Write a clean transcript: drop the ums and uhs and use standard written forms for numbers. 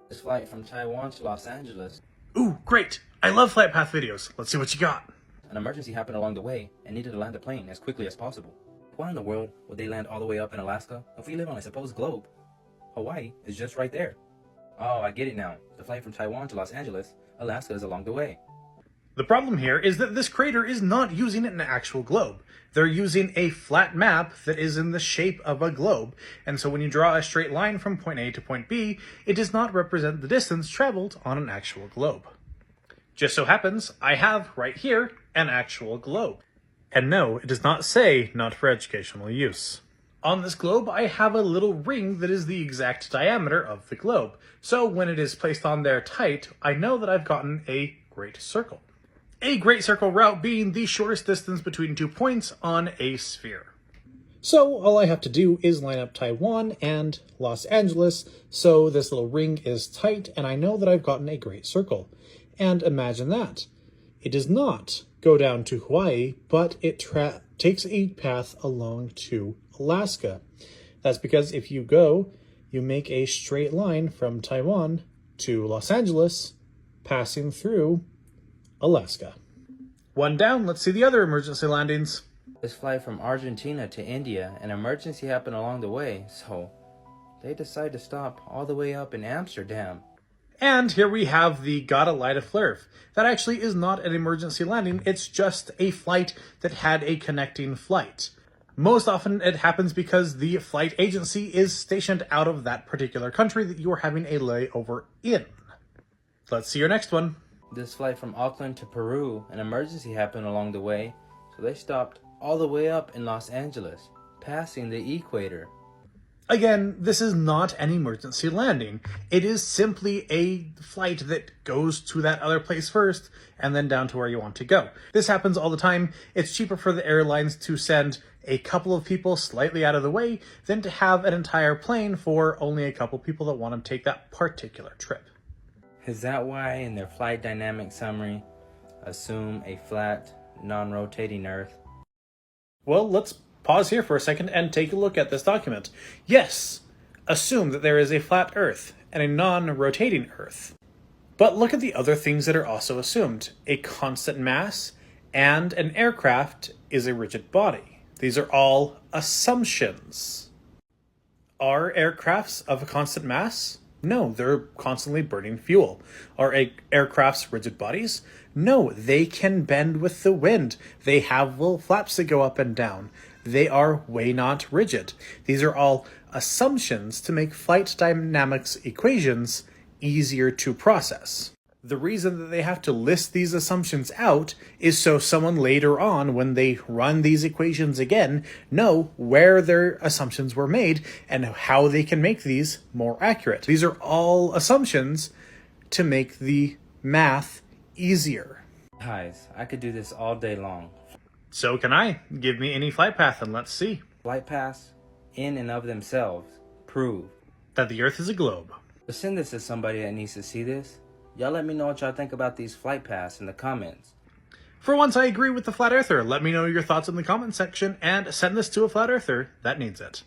This flight from Taiwan to Los Angeles. Ooh, great! I love flight path videos. Let's see what you got. An emergency happened along the way and needed to land the plane as quickly as possible. Why in the world would they land all the way up in Alaska if we live on a supposed globe? Hawaii is just right there. Oh, I get it now. The flight from Taiwan to Los Angeles, Alaska is along the way. The problem here is that this creator is not using an actual globe. They're using a flat map that is in the shape of a globe, and so when you draw a straight line from point A to point B, it does not represent the distance traveled on an actual globe. Just so happens, I have right here an actual globe. And no, it does not say not for educational use. On this globe, I have a little ring that is the exact diameter of the globe, so when it is placed on there tight, I know that I've gotten a great circle. A great circle route being the shortest distance between 2 points on a sphere. So all I have to do is line up Taiwan and Los Angeles, so this little ring is tight, and I know that I've gotten a great circle. And imagine that. It does not go down to Hawaii, but it takes a path along to Alaska. That's because if you go, you make a straight line from Taiwan to Los Angeles, passing through Alaska. One down, let's see the other emergency landings. This flight from Argentina to India, an emergency happened along the way, so they decide to stop all the way up in Amsterdam. And here we have the Gotta Light a Flurf. That actually is not an emergency landing, it's just a flight that had a connecting flight. Most often it happens because the flight agency is stationed out of that particular country that you are having a layover in. Let's see your next one. This flight from Auckland to Peru, an emergency happened along the way, so they stopped all the way up in Los Angeles, passing the equator. Again, this is not an emergency landing. It is simply a flight that goes to that other place first and then down to where you want to go. This happens all the time. It's cheaper for the airlines to send a couple of people slightly out of the way than to have an entire plane for only a couple people that want to take that particular trip. Is that why in their flight dynamic summary, assume a flat, non-rotating Earth? Well, let's pause here for a second and take a look at this document. Yes, assume that there is a flat Earth and a non-rotating Earth. But look at the other things that are also assumed. A constant mass and an aircraft is a rigid body. These are all assumptions. Are aircrafts of a constant mass? No, they're constantly burning fuel. Are aircrafts rigid bodies? No, they can bend with the wind. They have little flaps that go up and down. They are way not rigid. These are all assumptions to make flight dynamics equations easier to process. The reason that they have to list these assumptions out is so someone later on, when they run these equations again, know where their assumptions were made and how they can make these more accurate. These are all assumptions to make the math easier. Guys, I could do this all day long. So can I. Give me any flight path and let's see. Flight paths, in and of themselves, prove that the Earth is a globe. But send this to somebody that needs to see this. Y'all let me know what y'all think about these flight paths in the comments. For once I agree with the Flat Earther. Let me know your thoughts in the comment section and send this to a Flat Earther that needs it.